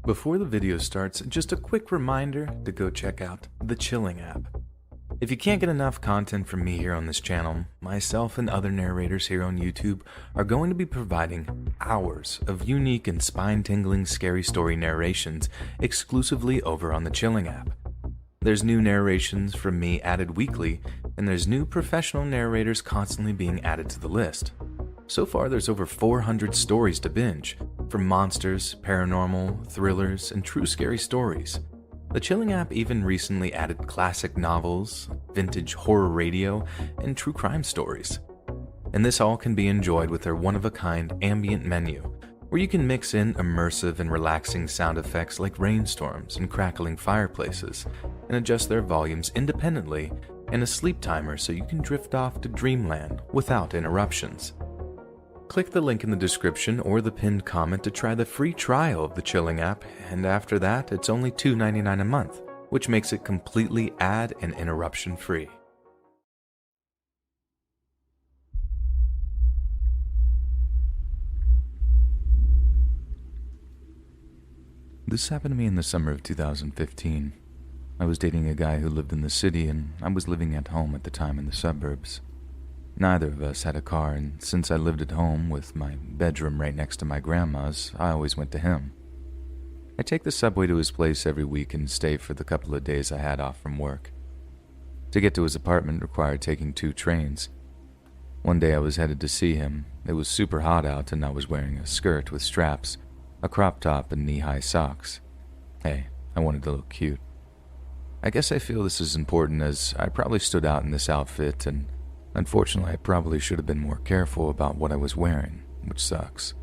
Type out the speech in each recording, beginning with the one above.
Before the video starts, just a quick reminder to go check out the Chilling app. If you can't get enough content from me here on this channel, myself and other narrators here on YouTube are going to be providing hours of unique and spine-tingling scary story narrations exclusively over on the Chilling app. There's new narrations from me added weekly, and there's new professional narrators constantly being added to the list. So far, there's over 400 stories to binge, from monsters, paranormal, thrillers, and true scary stories. The Chilling app even recently added classic novels, vintage horror radio, and true crime stories. And this all can be enjoyed with their one-of-a-kind ambient menu, where you can mix in immersive and relaxing sound effects like rainstorms and crackling fireplaces, and adjust their volumes independently, and a sleep timer so you can drift off to dreamland without interruptions. Click the link in the description or the pinned comment to try the free trial of the Chilling app, and after that, it's only $2.99 a month, which makes it completely ad and interruption free. This happened to me in the summer of 2015. I was dating a guy who lived in the city, and I was living at home at the time in the suburbs. Neither of us had a car, and since I lived at home with my bedroom right next to my grandma's, I always went to him. I take the subway to his place every week and stay for the couple of days I had off from work. To get to his apartment required taking 2 trains. One day I was headed to see him. It was super hot out, and I was wearing a skirt with straps, a crop top, and knee-high socks. Hey, I wanted to look cute. I guess I feel this is important as I probably stood out in this outfit, and unfortunately, I probably should have been more careful about what I was wearing, which sucks.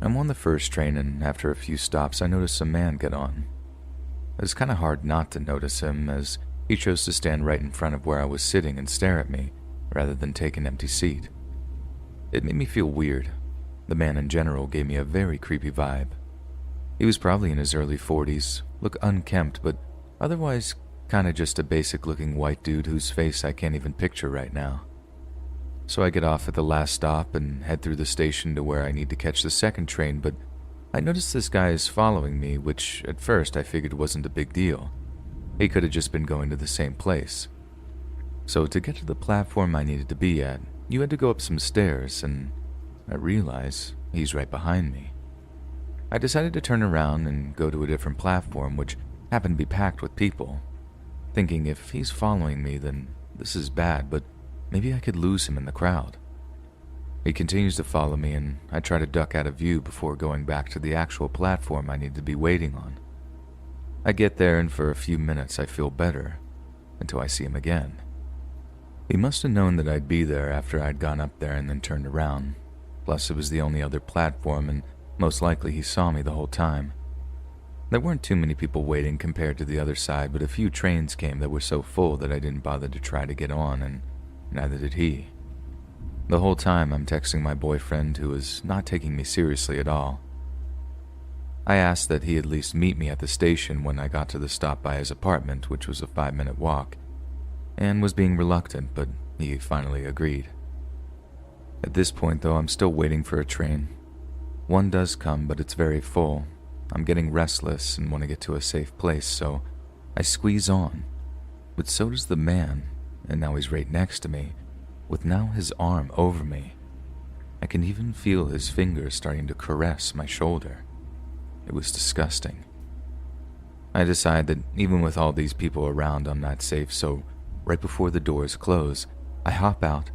I'm on the first train, and after a few stops, I noticed a man get on. It was kind of hard not to notice him, as he chose to stand right in front of where I was sitting and stare at me, rather than take an empty seat. It made me feel weird. The man in general gave me a very creepy vibe. He was probably in his early 40s, looked unkempt, but otherwise kinda just a basic-looking white dude whose face I can't even picture right now. So I get off at the last stop and head through the station to where I need to catch the second train, but I notice this guy is following me, which at first I figured wasn't a big deal. He could have just been going to the same place. So to get to the platform I needed to be at, you had to go up some stairs, and I realize he's right behind me. I decided to turn around and go to a different platform, which happened to be packed with people. Thinking if he's following me, then this is bad, but maybe I could lose him in the crowd. He continues to follow me, and I try to duck out of view before going back to the actual platform I need to be waiting on. I get there, and for a few minutes I feel better, until I see him again. He must have known that I'd be there after I'd gone up there and then turned around. Plus, it was the only other platform, and most likely he saw me the whole time. There weren't too many people waiting compared to the other side, but a few trains came that were so full that I didn't bother to try to get on, and neither did he. The whole time I'm texting my boyfriend, who was not taking me seriously at all. I asked that he at least meet me at the station when I got to the stop by his apartment, which was a 5-minute walk, and was being reluctant, but he finally agreed. At this point, though, I'm still waiting for a train. One does come, but it's very full. I'm getting restless and want to get to a safe place, so I squeeze on. But so does the man, and now he's right next to me, with now his arm over me. I can even feel his fingers starting to caress my shoulder. It was disgusting. I decide that even with all these people around, I'm not safe, so right before the doors close, I hop out,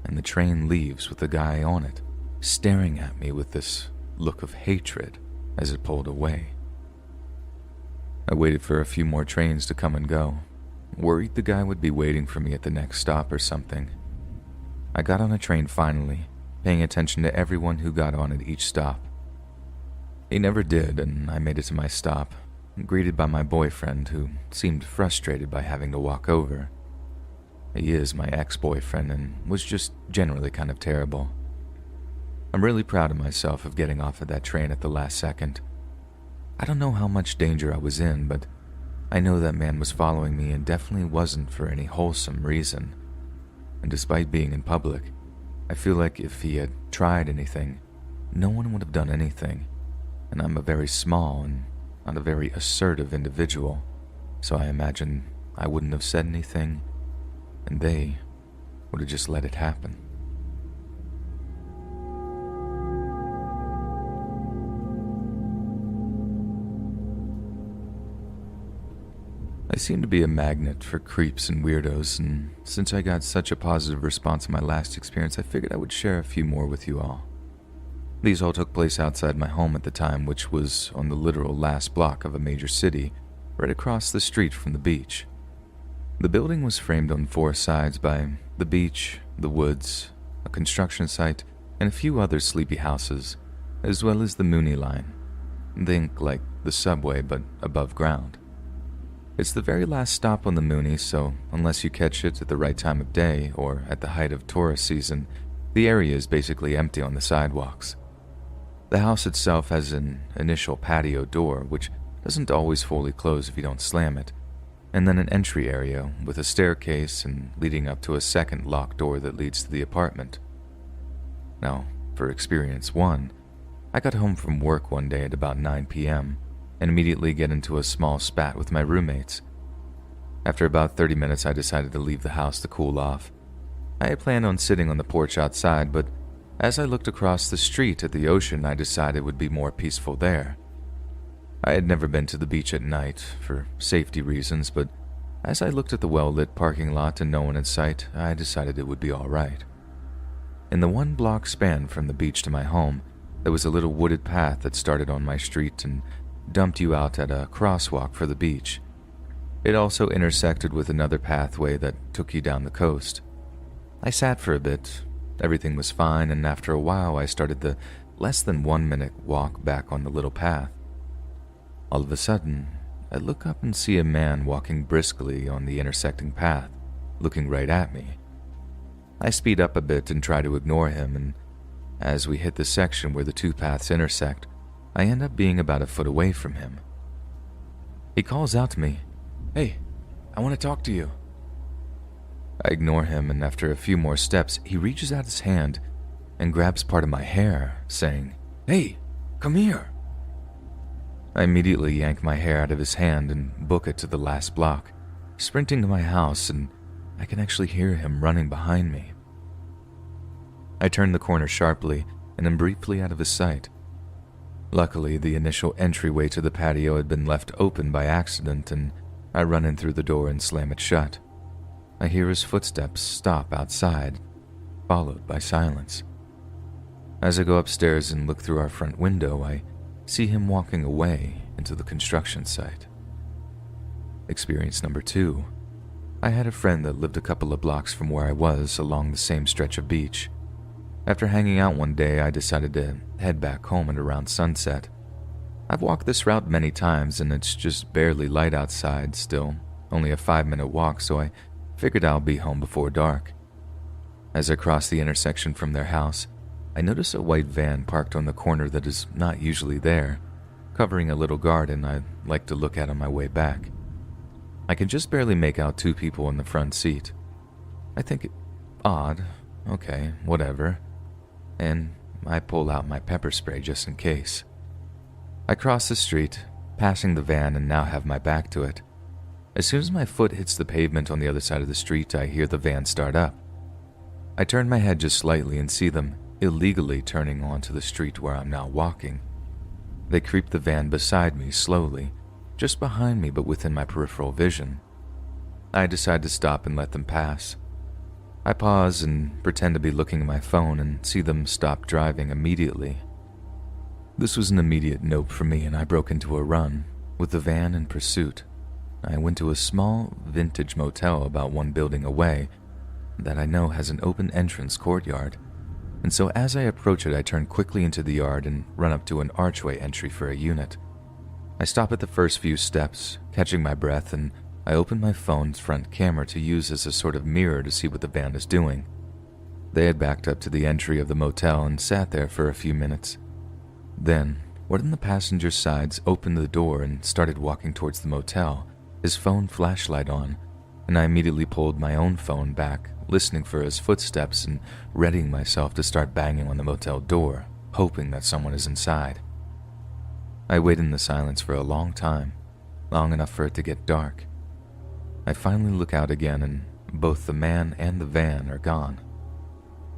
and the train leaves with the guy on it, staring at me with this look of hatred as it pulled away. I waited for a few more trains to come and go, worried the guy would be waiting for me at the next stop or something. I got on a train finally, paying attention to everyone who got on at each stop. He never did, and I made it to my stop, greeted by my boyfriend, who seemed frustrated by having to walk over. He is my ex-boyfriend and was just generally kind of terrible. I'm really proud of myself of getting off of that train at the last second. I don't know how much danger I was in, but I know that man was following me and definitely wasn't for any wholesome reason. And despite being in public, I feel like if he had tried anything, no one would have done anything. and I'm a very small and not a very assertive individual, so I imagine I wouldn't have said anything, and they would have just let it happen. I seem to be a magnet for creeps and weirdos, and since I got such a positive response in my last experience, I figured I would share a few more with you all. These all took place outside my home at the time, which was on the literal last block of a major city, right across the street from the beach. The building was framed on 4 sides by the beach, the woods, a construction site, and a few other sleepy houses, as well as the Mooney Line. Think like the subway, but above ground. It's the very last stop on the Mooney, so unless you catch it at the right time of day or at the height of tourist season, the area is basically empty on the sidewalks. The house itself has an initial patio door, which doesn't always fully close if you don't slam it, and then an entry area with a staircase and leading up to a second locked door that leads to the apartment. Now, for experience 1, I got home from work one day at about 9 p.m., and immediately get into a small spat with my roommates. After about 30 minutes, I decided to leave the house to cool off. I had planned on sitting on the porch outside, but as I looked across the street at the ocean, I decided it would be more peaceful there. I had never been to the beach at night, for safety reasons, but as I looked at the well-lit parking lot and no one in sight, I decided it would be all right. In the 1-block span from the beach to my home, there was a little wooded path that started on my street and dumped you out at a crosswalk for the beach. It also intersected with another pathway that took you down the coast. I sat for a bit. Everything was fine, and after a while I started the less than 1-minute walk back on the little path. All of a sudden, I look up and see a man walking briskly on the intersecting path, looking right at me. I speed up a bit and try to ignore him, and as we hit the section where the 2 paths intersect, I end up being about a foot away from him. He calls out to me, "Hey, I want to talk to you." I ignore him, and after a few more steps, he reaches out his hand and grabs part of my hair, saying, "Hey, come here." I immediately yank my hair out of his hand and book it to the last block, sprinting to my house, and I can actually hear him running behind me. I turn the corner sharply and am briefly out of his sight. Luckily, the initial entryway to the patio had been left open by accident, and I run in through the door and slam it shut. I hear his footsteps stop outside, followed by silence. As I go upstairs and look through our front window, I see him walking away into the construction site. Experience number 2. I had a friend that lived a couple of blocks from where I was along the same stretch of beach. After hanging out one day, I decided to head back home at around sunset. I've walked this route many times, and it's just barely light outside still, only a 5-minute walk, so I figured I'll be home before dark. As I cross the intersection from their house, I notice a white van parked on the corner that is not usually there, covering a little garden I like to look at on my way back. I can just barely make out 2 people in the front seat. I think it odd, okay, whatever, and I pull out my pepper spray just in case. I cross the street, passing the van, and now have my back to it. As soon as my foot hits the pavement on the other side of the street, I hear the van start up. I turn my head just slightly and see them illegally turning onto the street where I'm now walking. They creep the van beside me slowly, just behind me but within my peripheral vision. I decide to stop and let them pass. I pause and pretend to be looking at my phone and see them stop driving immediately. This was an immediate nope for me, and I broke into a run, with the van in pursuit. I went to a small, vintage motel about 1 building away that I know has an open entrance courtyard, and so as I approach it, I turn quickly into the yard and run up to an archway entry for a unit. I stop at the first few steps, catching my breath, and I open my phone's front camera to use as a sort of mirror to see what the van is doing. They had backed up to the entry of the motel and sat there for a few minutes. Then, one of the passenger sides opened the door and started walking towards the motel, his phone flashlight on, and I immediately pulled my own phone back, listening for his footsteps and readying myself to start banging on the motel door, hoping that someone is inside. I wait in the silence for a long time, long enough for it to get dark. I finally look out again and both the man and the van are gone.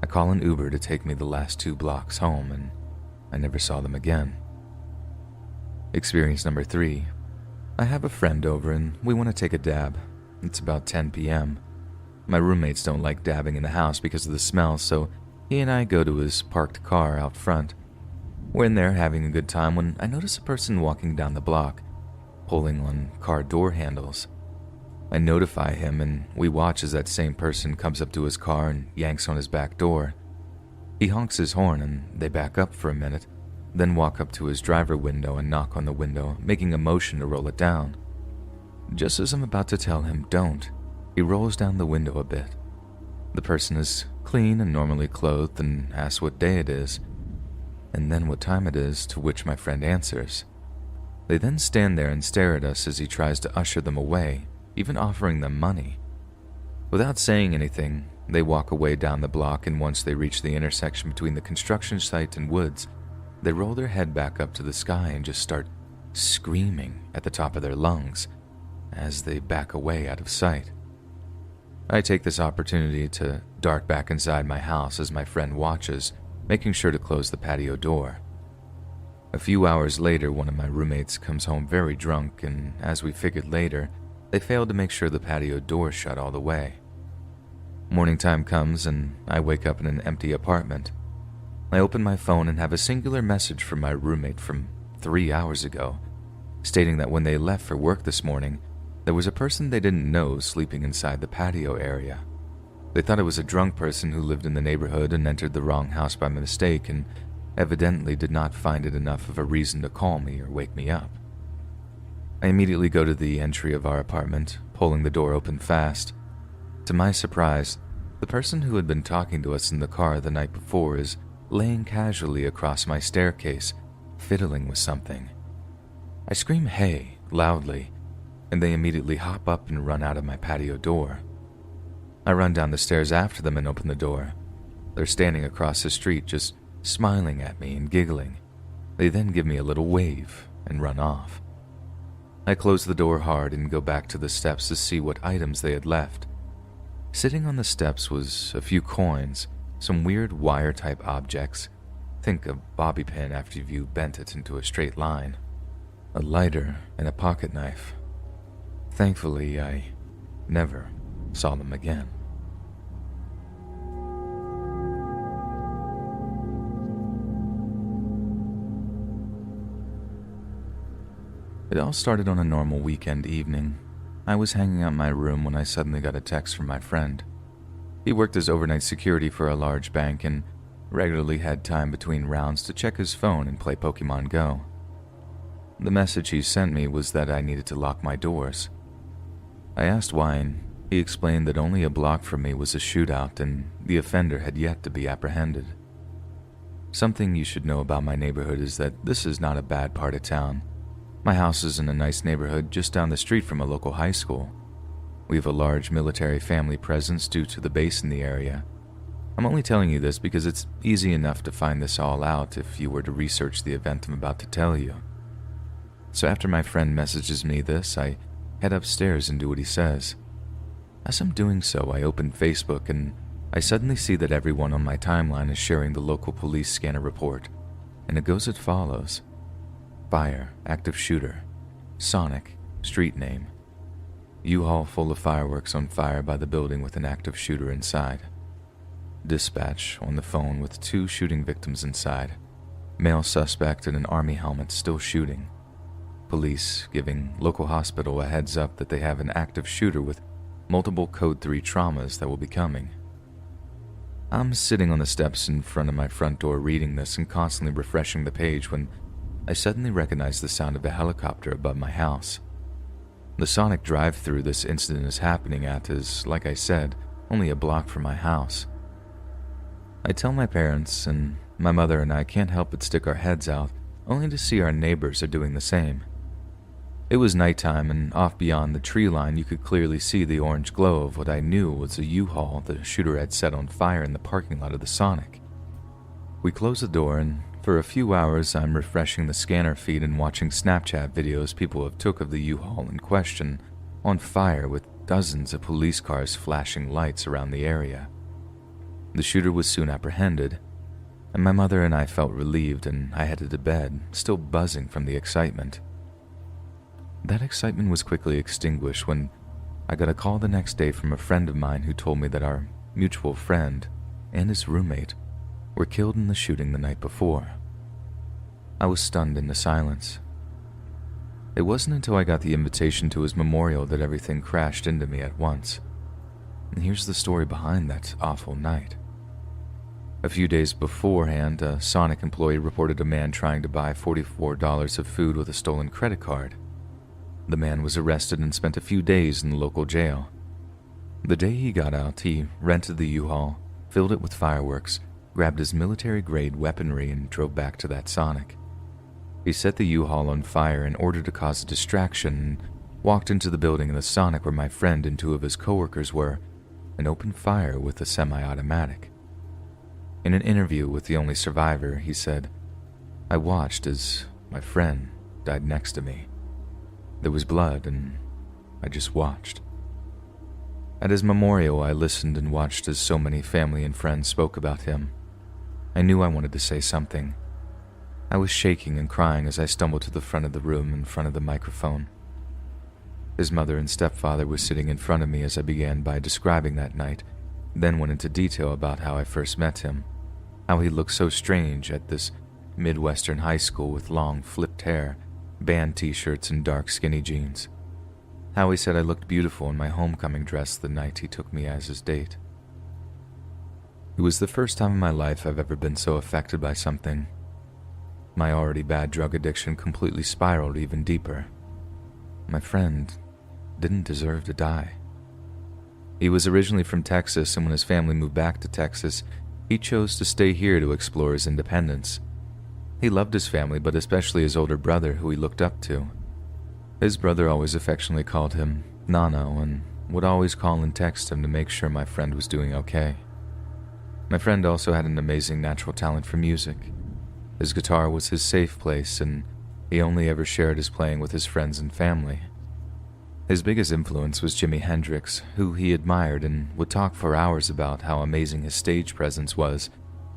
I call an Uber to take me the last 2 blocks home, and I never saw them again. Experience number 3. I have a friend over and we want to take a dab. It's about 10 p.m. My roommates don't like dabbing in the house because of the smell, so he and I go to his parked car out front. We're in there having a good time when I notice a person walking down the block, pulling on car door handles. I notify him and we watch as that same person comes up to his car and yanks on his back door. He honks his horn and they back up for a minute, then walk up to his driver window and knock on the window, making a motion to roll it down. Just as I'm about to tell him don't, he rolls down the window a bit. The person is clean and normally clothed and asks what day it is, and then what time it is, to which my friend answers. They then stand there and stare at us as he tries to usher them away, even offering them money. Without saying anything, they walk away down the block, and once they reach the intersection between the construction site and woods, they roll their head back up to the sky and just start screaming at the top of their lungs as they back away out of sight. I take this opportunity to dart back inside my house as my friend watches, making sure to close the patio door. A few hours later, one of my roommates comes home very drunk, and as we figured later, they failed to make sure the patio door shut all the way. Morning time comes and I wake up in an empty apartment. I open my phone and have a singular message from my roommate from 3 hours ago, stating that when they left for work this morning, there was a person they didn't know sleeping inside the patio area. They thought it was a drunk person who lived in the neighborhood and entered the wrong house by mistake, and evidently did not find it enough of a reason to call me or wake me up. I immediately go to the entry of our apartment, pulling the door open fast. To my surprise, the person who had been talking to us in the car the night before is laying casually across my staircase, fiddling with something. I scream "Hey" loudly, and they immediately hop up and run out of my patio door. I run down the stairs after them and open the door. They're standing across the street, just smiling at me and giggling. They then give me a little wave and run off. I close the door hard and go back to the steps to see what items they had left. Sitting on the steps was a few coins, some weird wire-type objects. Think a bobby pin after you bent it into a straight line. A lighter and a pocket knife. Thankfully, I never saw them again. It all started on a normal weekend evening. I was hanging out in my room when I suddenly got a text from my friend. He worked as overnight security for a large bank and regularly had time between rounds to check his phone and play Pokemon Go. The message he sent me was that I needed to lock my doors. I asked why, and he explained that only a block from me was a shootout and the offender had yet to be apprehended. Something you should know about my neighborhood is that this is not a bad part of town. My house is in a nice neighborhood just down the street from a local high school. We have a large military family presence due to the base in the area. I'm only telling you this because it's easy enough to find this all out if you were to research the event I'm about to tell you. So after my friend messages me this, I head upstairs and do what he says. As I'm doing so, I open Facebook and I suddenly see that everyone on my timeline is sharing the local police scanner report, and it goes as follows. Fire, active shooter. Sonic, street name. U-Haul full of fireworks on fire by the building with an active shooter inside. Dispatch on the phone with 2 shooting victims inside. Male suspect in an army helmet still shooting. Police giving local hospital a heads up that they have an active shooter with multiple Code 3 traumas that will be coming. I'm sitting on the steps in front of my front door reading this and constantly refreshing the page when I suddenly recognize the sound of a helicopter above my house. The Sonic drive-through this incident is happening at is, like I said, only a block from my house. I tell my parents, and my mother and I can't help but stick our heads out, only to see our neighbors are doing the same. It was nighttime, and off beyond the tree line you could clearly see the orange glow of what I knew was a U-Haul the shooter had set on fire in the parking lot of the Sonic. We closed the door, and for For a few hours, I'm refreshing the scanner feed and watching Snapchat videos people have took of the U-Haul in question, on fire with dozens of police cars flashing lights around the area. The shooter was soon apprehended, and my mother and I felt relieved, and I headed to bed, still buzzing from the excitement. That excitement was quickly extinguished when I got a call the next day from a friend of mine who told me that our mutual friend and his roommate were killed in the shooting the night before. I was stunned into silence. It wasn't until I got the invitation to his memorial that everything crashed into me at once. And here's the story behind that awful night. A few days beforehand, a Sonic employee reported a man trying to buy $44 of food with a stolen credit card. The man was arrested and spent a few days in the local jail. The day he got out, he rented the U-Haul, filled it with fireworks, grabbed his military-grade weaponry, and drove back to that Sonic. He set the U-Haul on fire in order to cause a distraction and walked into the building in the Sonic where my friend and two of his coworkers were and opened fire with a semi-automatic. In an interview with the only survivor, he said, "I watched as my friend died next to me. There was blood and I just watched." At his memorial, I listened and watched as so many family and friends spoke about him. I knew I wanted to say something. I was shaking and crying as I stumbled to the front of the room in front of the microphone. His mother and stepfather were sitting in front of me as I began by describing that night, then went into detail about how I first met him, how he looked so strange at this Midwestern high school with long flipped hair, band t-shirts, and dark skinny jeans. How he said I looked beautiful in my homecoming dress the night he took me as his date. It was the first time in my life I've ever been so affected by something. My already bad drug addiction completely spiraled even deeper. My friend didn't deserve to die. He was originally from Texas, and when his family moved back to Texas, he chose to stay here to explore his independence. He loved his family, but especially his older brother, who he looked up to. His brother always affectionately called him Nano and would always call and text him to make sure my friend was doing okay. My friend also had an amazing natural talent for music. His guitar was his safe place, and he only ever shared his playing with his friends and family. His biggest influence was Jimi Hendrix, who he admired and would talk for hours about how amazing his stage presence was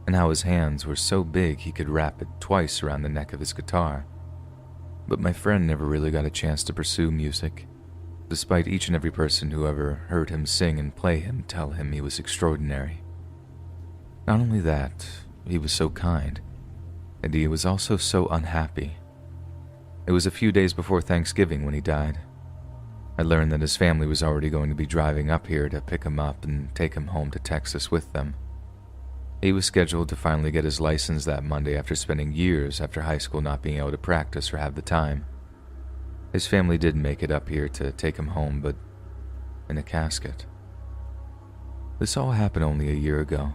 and how his hands were so big he could wrap it twice around the neck of his guitar. But my friend never really got a chance to pursue music, despite each and every person who ever heard him sing and play him tell him he was extraordinary. Not only that, he was so kind, and he was also so unhappy. It was a few days before Thanksgiving when he died. I learned that his family was already going to be driving up here to pick him up and take him home to Texas with them. He was scheduled to finally get his license that Monday after spending years after high school not being able to practice or have the time. His family did make it up here to take him home, but in a casket. This all happened only a year ago.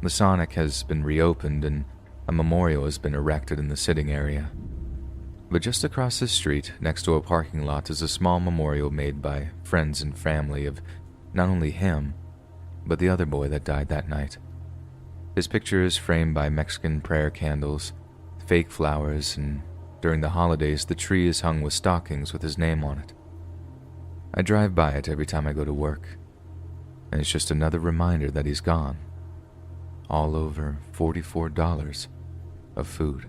The Sonic has been reopened and a memorial has been erected in the sitting area. But just across the street, next to a parking lot, is a small memorial made by friends and family of not only him, but the other boy that died that night. His picture is framed by Mexican prayer candles, fake flowers, and during the holidays, the tree is hung with stockings with his name on it. I drive by it every time I go to work, and it's just another reminder that he's gone. All over $44 of food.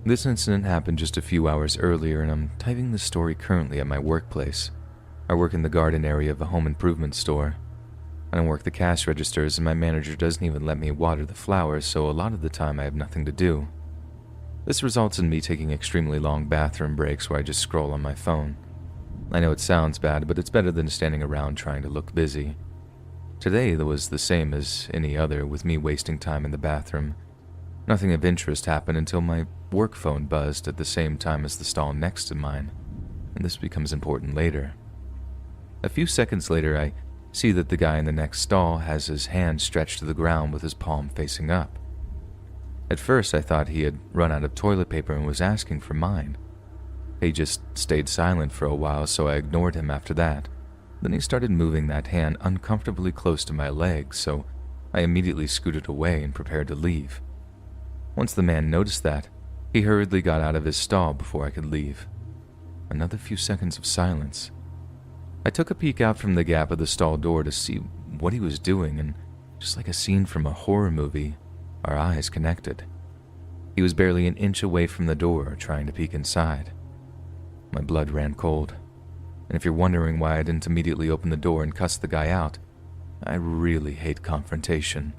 This incident happened just a few hours earlier, and I'm typing this story currently at my workplace. I work in the garden area of a home improvement store. I don't work the cash registers, and my manager doesn't even let me water the flowers, so a lot of the time I have nothing to do. This results in me taking extremely long bathroom breaks where I just scroll on my phone. I know it sounds bad, but it's better than standing around trying to look busy. Today was the same as any other, with me wasting time in the bathroom. Nothing of interest happened until my work phone buzzed at the same time as the stall next to mine, and this becomes important later. A few seconds later, I see that the guy in the next stall has his hand stretched to the ground with his palm facing up. At first, I thought he had run out of toilet paper and was asking for mine. He just stayed silent for a while, so I ignored him after that. Then he started moving that hand uncomfortably close to my leg, so I immediately scooted away and prepared to leave. Once the man noticed that, he hurriedly got out of his stall before I could leave. Another few seconds of silence. I took a peek out from the gap of the stall door to see what he was doing, and just like a scene from a horror movie, our eyes connected. He was barely an inch away from the door, trying to peek inside. My blood ran cold, and if you're wondering why I didn't immediately open the door and cuss the guy out, I really hate confrontation.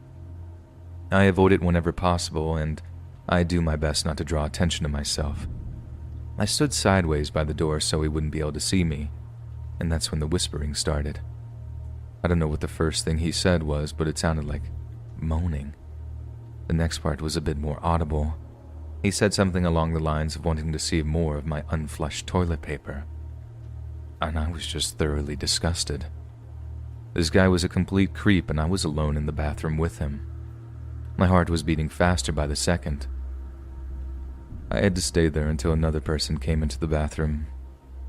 I avoid it whenever possible, and I do my best not to draw attention to myself. I stood sideways by the door so he wouldn't be able to see me, and that's when the whispering started. I don't know what the first thing he said was, but it sounded like moaning. The next part was a bit more audible. He said something along the lines of wanting to see more of my unflushed toilet paper. And I was just thoroughly disgusted. This guy was a complete creep, and I was alone in the bathroom with him. My heart was beating faster by the second. I had to stay there until another person came into the bathroom.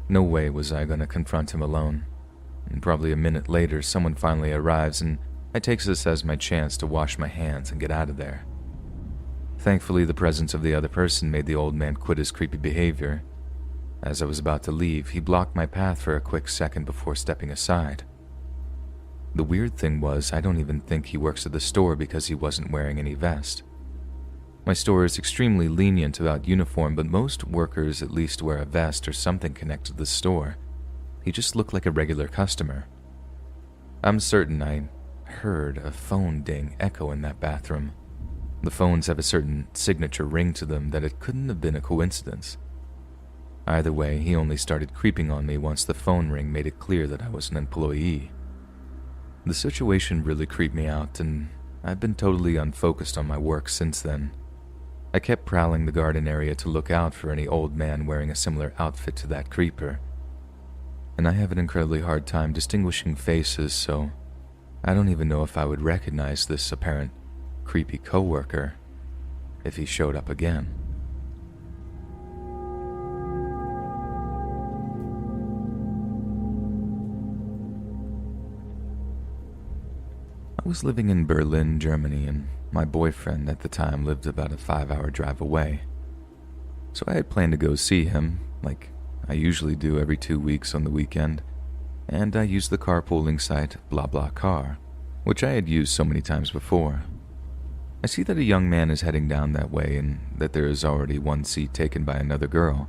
No way was I going to confront him alone. And probably a minute later, someone finally arrives, and I take this as my chance to wash my hands and get out of there. Thankfully, the presence of the other person made the old man quit his creepy behavior. As I was about to leave, he blocked my path for a quick second before stepping aside. The weird thing was, I don't even think he works at the store because he wasn't wearing any vest. My store is extremely lenient about uniform, but most workers at least wear a vest or something connected to the store. He just looked like a regular customer. I'm certain I heard a phone ding echo in that bathroom. The phones have a certain signature ring to them that it couldn't have been a coincidence. Either way, he only started creeping on me once the phone ring made it clear that I was an employee. The situation really creeped me out, and I've been totally unfocused on my work since then. I kept prowling the garden area to look out for any old man wearing a similar outfit to that creeper. And I have an incredibly hard time distinguishing faces, so I don't even know if I would recognize this apparent creepy coworker if he showed up again. I was living in Berlin, Germany, and my boyfriend at the time lived about a 5-hour drive away. So I had planned to go see him, like I usually do every 2 weeks on the weekend, and I used the carpooling site BlaBlaCar, which I had used so many times before. I see that a young man is heading down that way and that there is already one seat taken by another girl,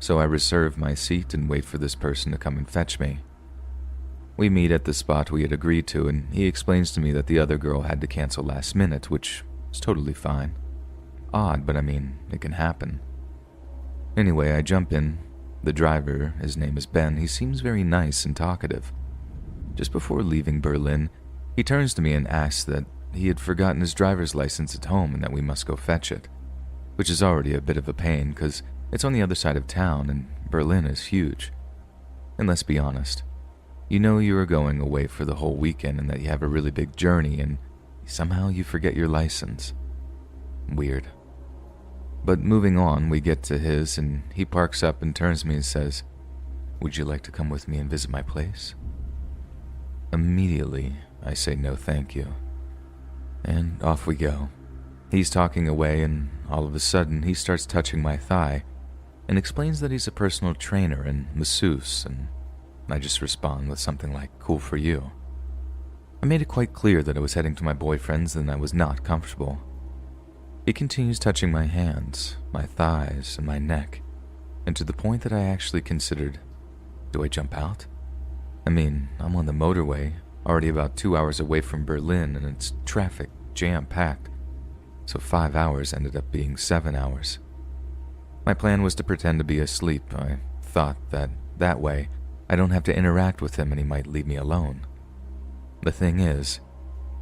so I reserve my seat and wait for this person to come and fetch me. We meet at the spot we had agreed to, and he explains to me that the other girl had to cancel last minute, which is totally fine. Odd, but I mean, it can happen. Anyway, I jump in. The driver, his name is Ben, he seems very nice and talkative. Just before leaving Berlin, he turns to me and asks that he had forgotten his driver's license at home and that we must go fetch it, which is already a bit of a pain because it's on the other side of town and Berlin is huge. And let's be honest, you know you are going away for the whole weekend and that you have a really big journey and somehow you forget your license. Weird. But moving on, we get to his and he parks up and turns to me and says, "Would you like to come with me and visit my place?" Immediately, I say no thank you. And off we go. He's talking away and all of a sudden he starts touching my thigh and explains that he's a personal trainer and masseuse, and I just respond with something like, "Cool for you." I made it quite clear that I was heading to my boyfriend's and I was not comfortable. He continues touching my hands, my thighs, and my neck, and to the point that I actually considered, do I jump out? I mean, I'm on the motorway, already about 2 hours away from Berlin, and it's traffic, jam-packed, so 5 hours ended up being 7 hours. My plan was to pretend to be asleep. I thought that way, I don't have to interact with him and he might leave me alone. The thing is,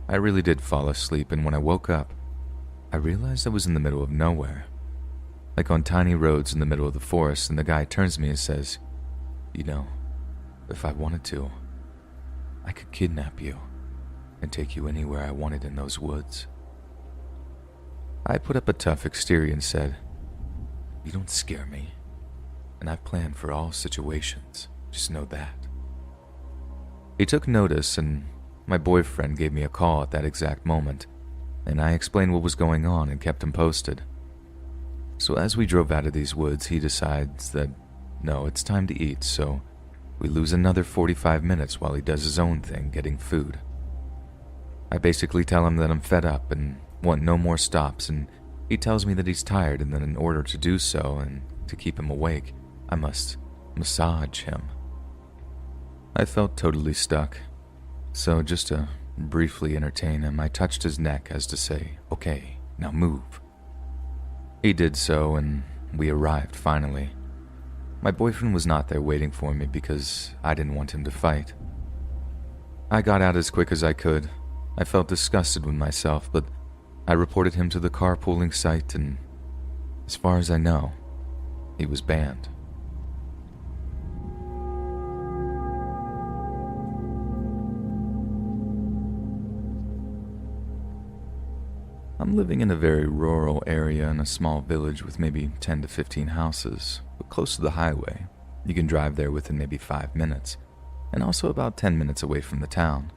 I really did fall asleep, and when I woke up, I realized I was in the middle of nowhere, like on tiny roads in the middle of the forest, and the guy turns to me and says, "You know, if I wanted to, I could kidnap you and take you anywhere I wanted in those woods." I put up a tough exterior and said, "You don't scare me. and I've planned for all situations. Just know that. He took notice, and my boyfriend gave me a call at that exact moment, and I explained what was going on and kept him posted. So as we drove out of these woods, he decides that, no, it's time to eat, so we lose another 45 minutes while he does his own thing getting food. I basically tell him that I'm fed up and want no more stops, and he tells me that he's tired and that in order to do so and to keep him awake, I must massage him. I felt totally stuck, so just to briefly entertain him, I touched his neck as to say, okay, now move. He did so, and we arrived finally. My boyfriend was not there waiting for me because I didn't want him to fight. I got out as quick as I could. I felt disgusted with myself, but I reported him to the carpooling site, and as far as I know, he was banned. I'm living in a very rural area in a small village with maybe 10 to 15 houses, but close to the highway. You can drive there within maybe 5 minutes, and also about 10 minutes away from the town.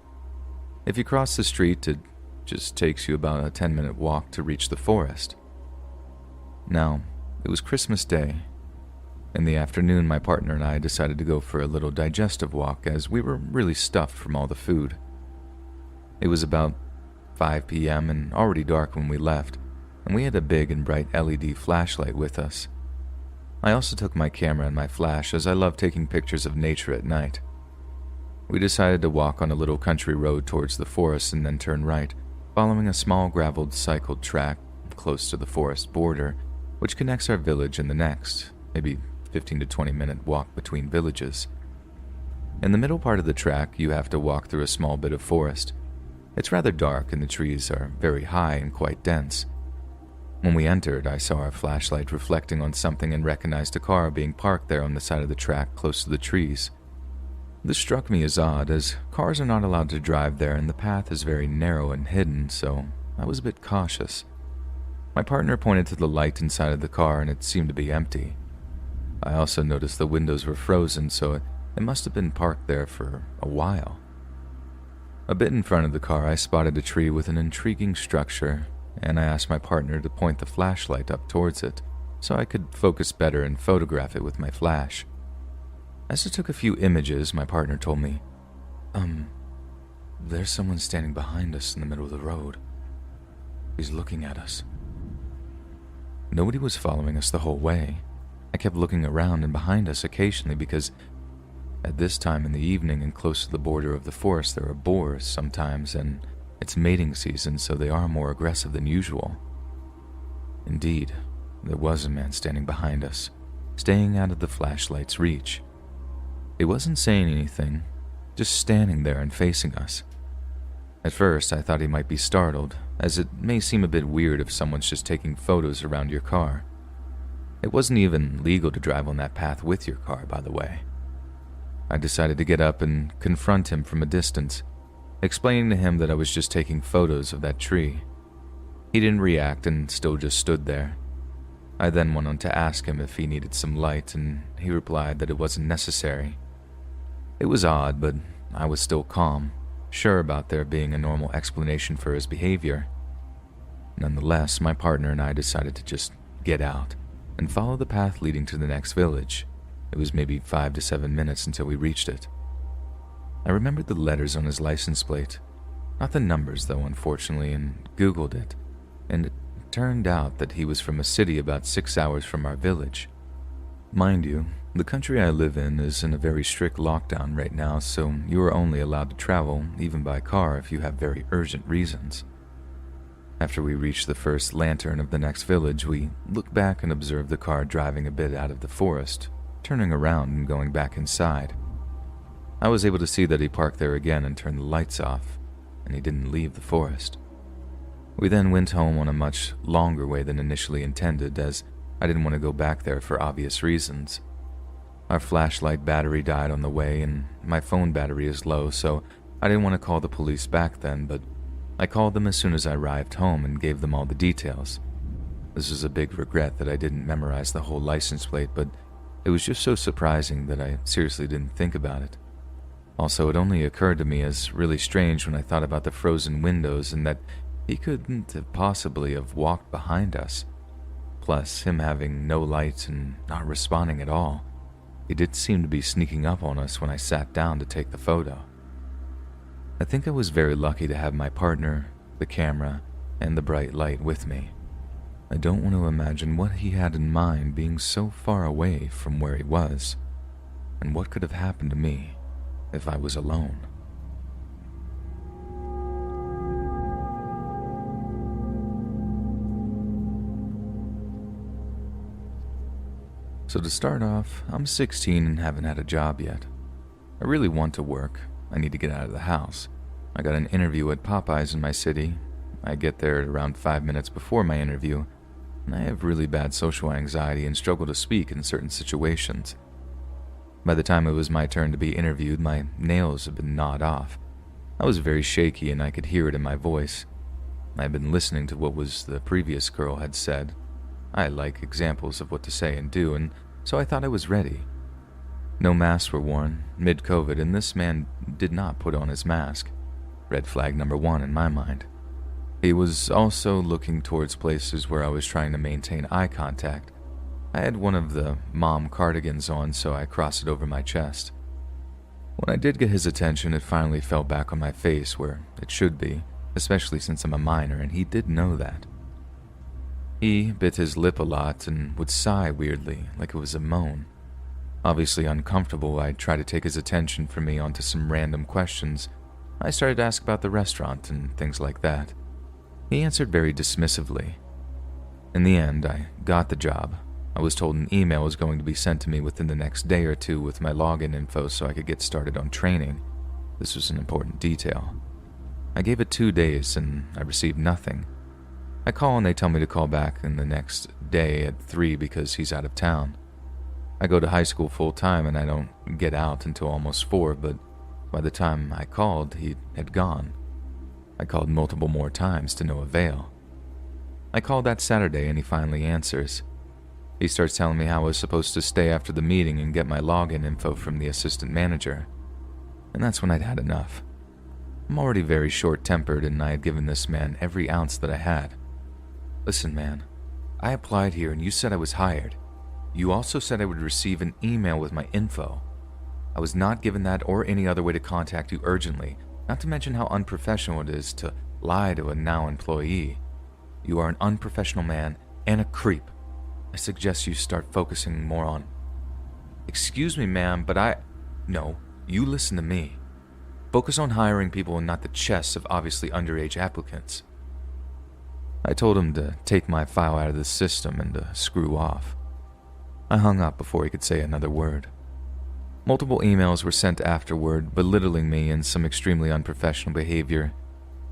If you cross the street, it just takes you about a 10-minute walk to reach the forest. Now, it was Christmas Day. In the afternoon, my partner and I decided to go for a little digestive walk as we were really stuffed from all the food. It was about 5 p.m. and already dark when we left, and we had a big and bright LED flashlight with us. I also took my camera and my flash as I love taking pictures of nature at night. We decided to walk on a little country road towards the forest and then turn right, following a small graveled cycled track close to the forest border, which connects our village and the next, maybe 15 to 20 minute walk between villages. In the middle part of the track, you have to walk through a small bit of forest. It's rather dark and the trees are very high and quite dense. When we entered, I saw our flashlight reflecting on something and recognized a car being parked there on the side of the track close to the trees. This struck me as odd, as cars are not allowed to drive there and the path is very narrow and hidden, so I was a bit cautious. My partner pointed to the light inside of the car and it seemed to be empty. I also noticed the windows were frozen, so it must have been parked there for a while. A bit in front of the car, I spotted a tree with an intriguing structure, and I asked my partner to point the flashlight up towards it so I could focus better and photograph it with my flash. As I took a few images, my partner told me, there's someone standing behind us in the middle of the road. He's looking at us. Nobody was following us the whole way. I kept looking around and behind us occasionally because at this time in the evening and close to the border of the forest there are boars sometimes, and it's mating season, so they are more aggressive than usual. Indeed, there was a man standing behind us, staying out of the flashlight's reach. He wasn't saying anything, just standing there and facing us. At first, I thought he might be startled, as it may seem a bit weird if someone's just taking photos around your car. It wasn't even legal to drive on that path with your car, by the way. I decided to get up and confront him from a distance, explaining to him that I was just taking photos of that tree. He didn't react and still just stood there. I then went on to ask him if he needed some light, and he replied that it wasn't necessary. It was odd, but I was still calm, sure about there being a normal explanation for his behavior. Nonetheless, my partner and I decided to just get out and follow the path leading to the next village. It was maybe 5 to 7 minutes until we reached it. I remembered the letters on his license plate, not the numbers though, unfortunately, and Googled it, and it turned out that he was from a city about 6 hours from our village. Mind you, the country I live in is in a very strict lockdown right now, so you are only allowed to travel, even by car, if you have very urgent reasons. After we reached the first lantern of the next village, we looked back and observed the car driving a bit out of the forest, turning around and going back inside. I was able to see that he parked there again and turned the lights off, and he didn't leave the forest. We then went home on a much longer way than initially intended, as I didn't want to go back there for obvious reasons. Our flashlight battery died on the way, and my phone battery is low, so I didn't want to call the police back then, but I called them as soon as I arrived home and gave them all the details. This is a big regret that I didn't memorize the whole license plate, but It was just so surprising that I seriously didn't think about it. Also, it only occurred to me as really strange when I thought about the frozen windows and that he couldn't have possibly have walked behind us. Plus, him having no light and not responding at all. He did seem to be sneaking up on us when I sat down to take the photo. I think I was very lucky to have my partner, the camera, and the bright light with me. I don't want to imagine what he had in mind being so far away from where he was, and what could have happened to me if I was alone. So to start off, I'm 16 and haven't had a job yet. I really want to work. I need to get out of the house. I got an interview at Popeyes in my city. I get there at around 5 minutes before my interview, and I have really bad social anxiety and struggle to speak in certain situations. By the time it was my turn to be interviewed, my nails had been gnawed off. I was very shaky and I could hear it in my voice. I had been listening to what the previous girl had said. I like examples of what to say and do, and so I thought I was ready. No masks were worn, mid-COVID, and this man did not put on his mask. Red flag number 1 in my mind. He was also looking towards places where I was trying to maintain eye contact. I had one of the mom cardigans on, so I crossed it over my chest. When I did get his attention, it finally fell back on my face where it should be, especially since I'm a minor, and he did know that. He bit his lip a lot and would sigh weirdly, like it was a moan. Obviously uncomfortable, I tried to take his attention from me onto some random questions. I started to ask about the restaurant and things like that. He answered very dismissively. In the end, I got the job. I was told an email was going to be sent to me within the next day or two with my login info so I could get started on training. This was an important detail. I gave it 2 days and I received nothing. I call and they tell me to call back in the next day at 3 because he's out of town. I go to high school full time and I don't get out until almost 4, but by the time I called, he had gone. I called multiple more times to no avail. I called that Saturday and he finally answers. He starts telling me how I was supposed to stay after the meeting and get my login info from the assistant manager. And that's when I'd had enough. I'm already very short-tempered and I had given this man every ounce that I had. Listen, man, I applied here and you said I was hired. You also said I would receive an email with my info. I was not given that or any other way to contact you urgently, not to mention how unprofessional it is to lie to a now employee. You are an unprofessional man and a creep. I suggest you start focusing more on... Excuse me, ma'am, but No, you listen to me. Focus on hiring people and not the chests of obviously underage applicants. I told him to take my file out of the system and to screw off. I hung up before he could say another word. Multiple emails were sent afterward, belittling me in some extremely unprofessional behavior.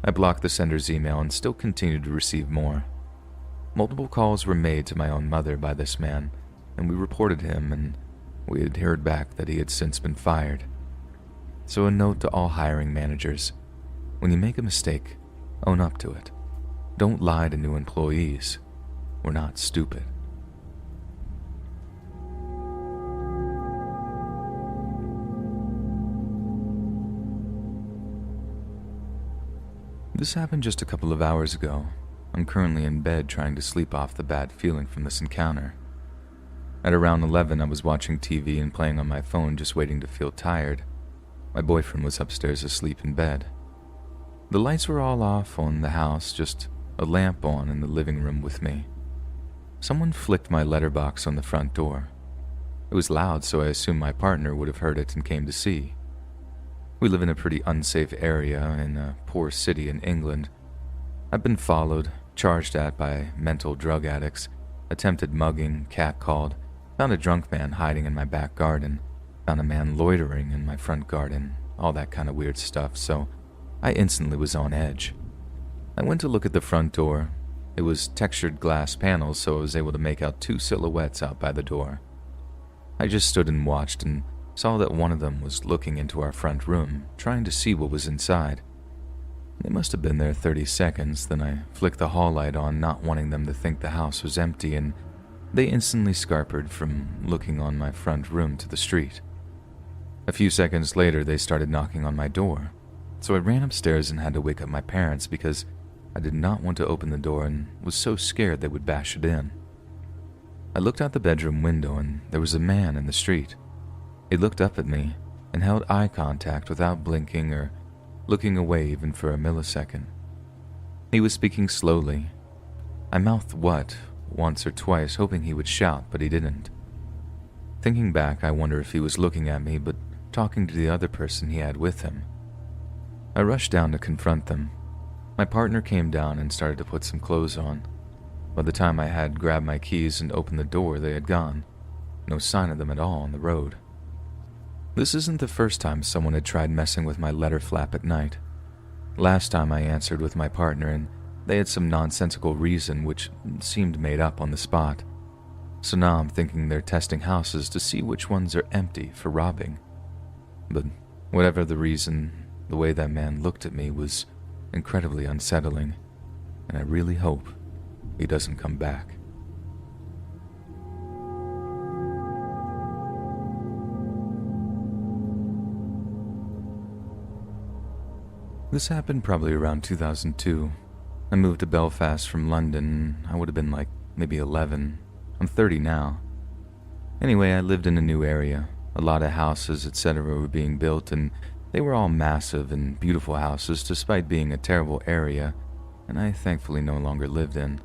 I blocked the sender's email and still continued to receive more. Multiple calls were made to my own mother by this man, and we reported him, and we had heard back that he had since been fired. So a note to all hiring managers: when you make a mistake, own up to it. Don't lie to new employees. We're not stupid. This happened just a couple of hours ago. I'm currently in bed trying to sleep off the bad feeling from this encounter. At around 11, I was watching TV and playing on my phone, just waiting to feel tired. My boyfriend was upstairs asleep in bed. The lights were all off on the house, just a lamp on in the living room with me. Someone flicked my letterbox on the front door. It was loud, so I assumed my partner would have heard it and came to see. We live in a pretty unsafe area in a poor city in England. I've been followed, charged at by mental drug addicts, attempted mugging, catcalled, found a drunk man hiding in my back garden, found a man loitering in my front garden, all that kind of weird stuff, so I instantly was on edge. I went to look at the front door. It was textured glass panels, so I was able to make out 2 silhouettes out by the door. I just stood and watched and saw that one of them was looking into our front room, trying to see what was inside. They must have been there 30 seconds, then I flicked the hall light on, not wanting them to think the house was empty, and They instantly scarpered from looking on my front room to the street. A few seconds later, they started knocking on my door, so I ran upstairs and had to wake up my parents because I did not want to open the door and was so scared they would bash it in. I looked out the bedroom window and there was a man in the street. He looked up at me and held eye contact without blinking or looking away even for a millisecond. He was speaking slowly. I mouthed "what" once or twice, hoping he would shout, but he didn't. Thinking back, I wonder if he was looking at me but talking to the other person he had with him. I rushed down to confront them. My partner came down and started to put some clothes on. By the time I had grabbed my keys and opened the door, they had gone. No sign of them at all on the road. This isn't the first time someone had tried messing with my letter flap at night. Last time I answered with my partner and they had some nonsensical reason which seemed made up on the spot. So now I'm thinking they're testing houses to see which ones are empty for robbing. But whatever the reason, the way that man looked at me was incredibly unsettling, and I really hope he doesn't come back. This happened probably around 2002. I moved to Belfast from London. I would have been like maybe 11. I'm 30 now. Anyway, I lived in a new area. A lot of houses, etc. were being built, and they were all massive and beautiful houses despite being a terrible area, and I thankfully no longer lived in.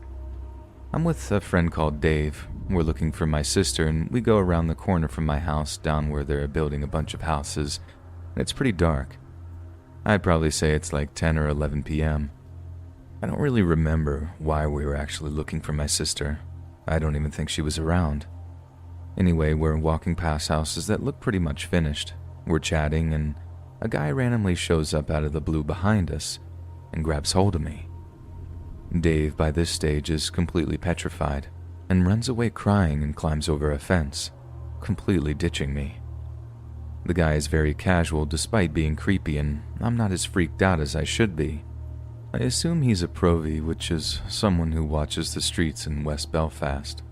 I'm with a friend called Dave. We're looking for my sister, and we go around the corner from my house down where they're building a bunch of houses, and it's pretty dark. I'd probably say it's like 10 or 11 p.m. I don't really remember why we were actually looking for my sister. I don't even think she was around. Anyway, we're walking past houses that look pretty much finished. We're chatting, and a guy randomly shows up out of the blue behind us and grabs hold of me. Dave, by this stage, is completely petrified and runs away crying and climbs over a fence, completely ditching me. The guy is very casual despite being creepy, and I'm not as freaked out as I should be. I assume he's a provie, which is someone who watches the streets in West Belfast.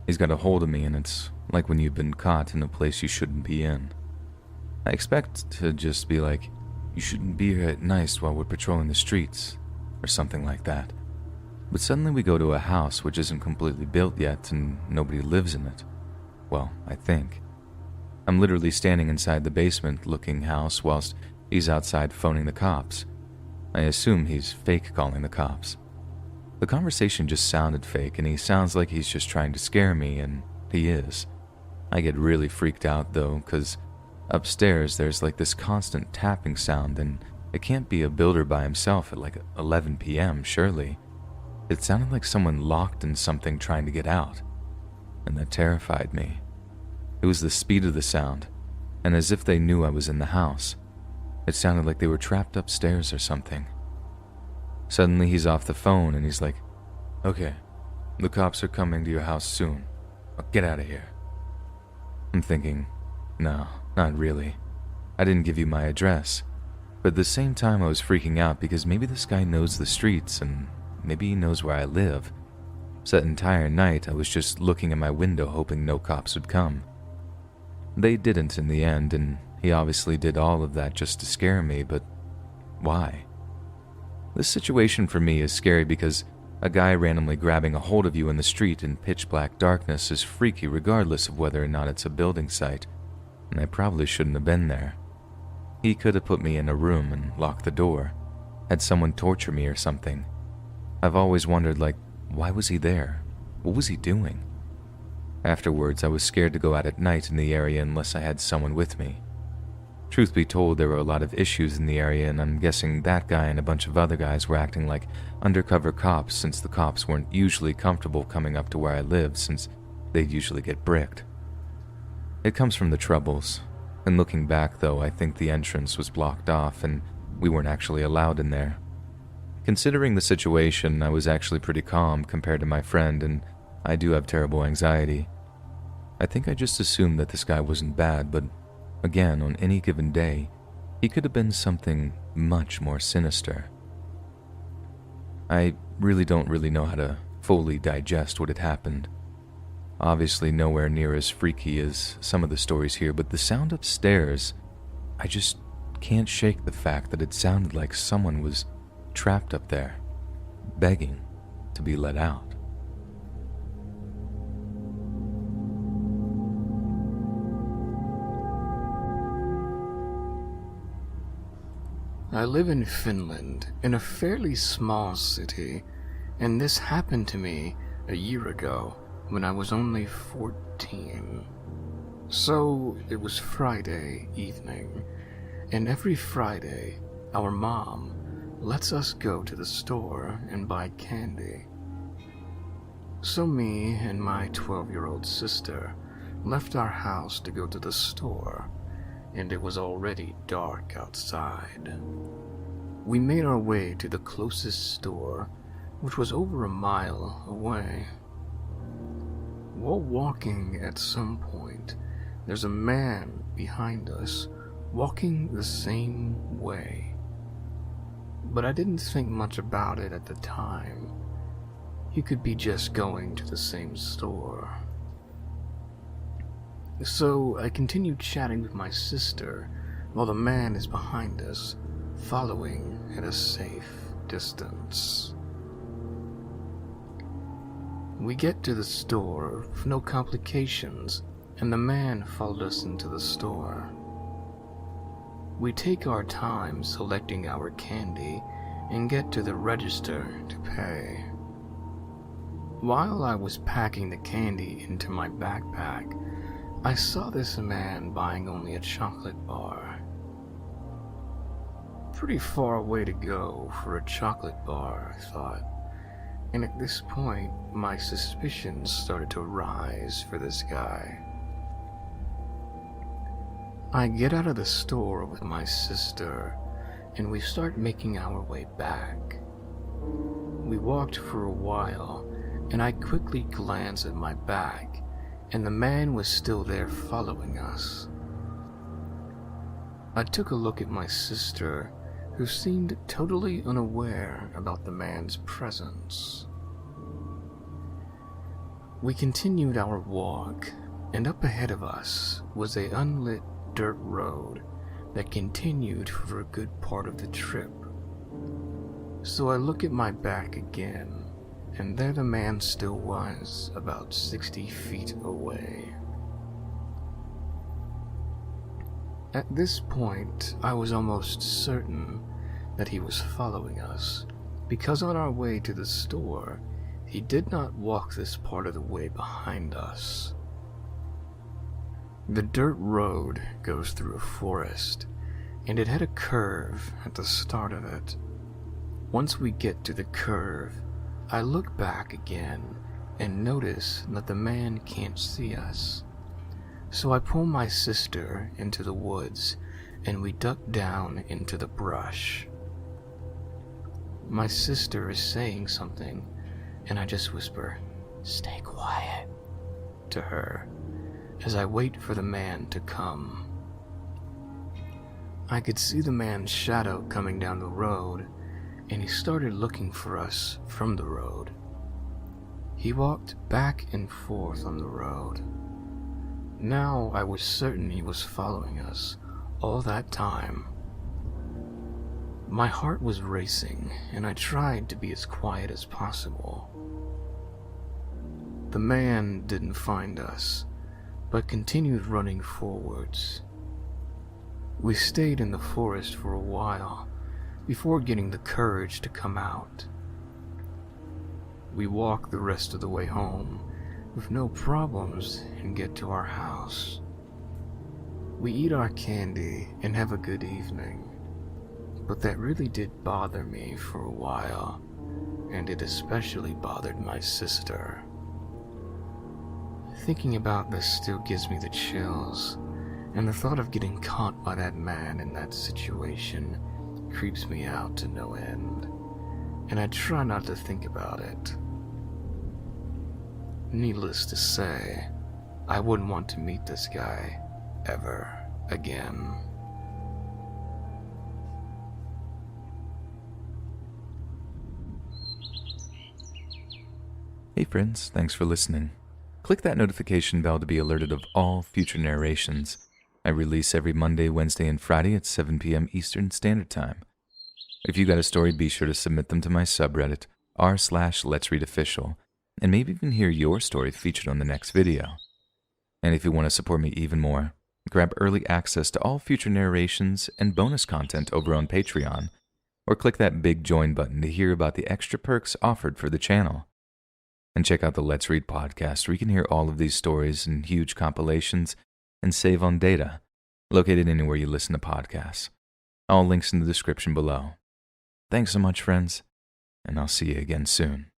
He's got a hold of me, and it's like when you've been caught in a place you shouldn't be in. I expect to just be like, "You shouldn't be here at night while we're patrolling the streets," or something like that. But suddenly we go to a house which isn't completely built yet and nobody lives in it. Well, I think. I'm literally standing inside the basement-looking house whilst he's outside phoning the cops. I assume he's fake calling the cops. The conversation just sounded fake, and he sounds like he's just trying to scare me, and he is. I get really freaked out though, because upstairs there's like this constant tapping sound, and it can't be a builder by himself at like 11 p.m. surely. It sounded like someone locked in something trying to get out, and that terrified me. It was the speed of the sound, and as if they knew I was in the house. It sounded like they were trapped upstairs or something. Suddenly he's off the phone and he's like, "Okay, the cops are coming to your house soon. Now get out of here." I'm thinking, no, not really. I didn't give you my address. But at the same time I was freaking out because maybe this guy knows the streets and maybe he knows where I live. So that entire night I was just looking at my window hoping no cops would come. They didn't in the end, and he obviously did all of that just to scare me, but why? This situation for me is scary because a guy randomly grabbing a hold of you in the street in pitch black darkness is freaky regardless of whether or not it's a building site, and I probably shouldn't have been there. He could have put me in a room and locked the door, had someone torture me or something. I've always wondered, like, why was he there? What was he doing? Afterwards, I was scared to go out at night in the area unless I had someone with me. Truth be told, there were a lot of issues in the area, and I'm guessing that guy and a bunch of other guys were acting like undercover cops since the cops weren't usually comfortable coming up to where I lived since they'd usually get bricked. It comes from the troubles, and looking back though, I think the entrance was blocked off and we weren't actually allowed in there. Considering the situation, I was actually pretty calm compared to my friend, and I do have terrible anxiety. I think I just assumed that this guy wasn't bad, but again, on any given day, he could have been something much more sinister. I really don't know how to fully digest what had happened. Obviously nowhere near as freaky as some of the stories here, but the sound upstairs, I just can't shake the fact that it sounded like someone was trapped up there, begging to be let out. I live in Finland, in a fairly small city, and this happened to me a year ago when I was only 14. So it was Friday evening, and every Friday our mom lets us go to the store and buy candy. So me and my 12-year-old sister left our house to go to the store, and it was already dark outside. We made our way to the closest store, which was over a mile away. While walking at some point, there's a man behind us walking the same way. But I didn't think much about it at the time. He could be just going to the same store. So I continued chatting with my sister while the man is behind us, following at a safe distance. We get to the store with no complications, and the man followed us into the store. We take our time selecting our candy and get to the register to pay. While I was packing the candy into my backpack, I saw this man buying only a chocolate bar. Pretty far away to go for a chocolate bar, I thought, and at this point, my suspicions started to rise for this guy. I get out of the store with my sister, and we start making our way back. We walked for a while, and I quickly glanced at my back, and the man was still there following us. I took a look at my sister, who seemed totally unaware about the man's presence. We continued our walk, and up ahead of us was an unlit dirt road that continued for a good part of the trip. So I look at my back again, and there the man still was, about 60 feet away. At this point, I was almost certain that he was following us, because on our way to the store, he did not walk this part of the way behind us. The dirt road goes through a forest, and it had a curve at the start of it. Once we get to the curve, I look back again and notice that the man can't see us. So I pull my sister into the woods and we duck down into the brush. My sister is saying something and I just whisper, "Stay quiet," to her as I wait for the man to come. I could see the man's shadow coming down the road, and he started looking for us from the road. He walked back and forth on the road. Now I was certain he was following us all that time. My heart was racing, and I tried to be as quiet as possible. The man didn't find us, but continued running forwards. We stayed in the forest for a while, before getting the courage to come out. We walk the rest of the way home with no problems and get to our house. We eat our candy and have a good evening, but that really did bother me for a while, and it especially bothered my sister. Thinking about this still gives me the chills, and the thought of getting caught by that man in that situation creeps me out to no end, and I try not to think about it. Needless to say, I wouldn't want to meet this guy ever again. Hey friends, thanks for listening. Click click that notification bell to be alerted of all future narrations. I release every Monday, Wednesday, and Friday at 7 p.m. Eastern Standard Time. If you got a story, be sure to submit them to my subreddit, r/Let'sReadOfficial, and maybe even hear your story featured on the next video. And if you want to support me even more, grab early access to all future narrations and bonus content over on Patreon, or click that big join button to hear about the extra perks offered for the channel. And check out the Let's Read podcast, where you can hear all of these stories in huge compilations and save on data, located anywhere you listen to podcasts. All links in the description below. Thanks so much, friends, and I'll see you again soon.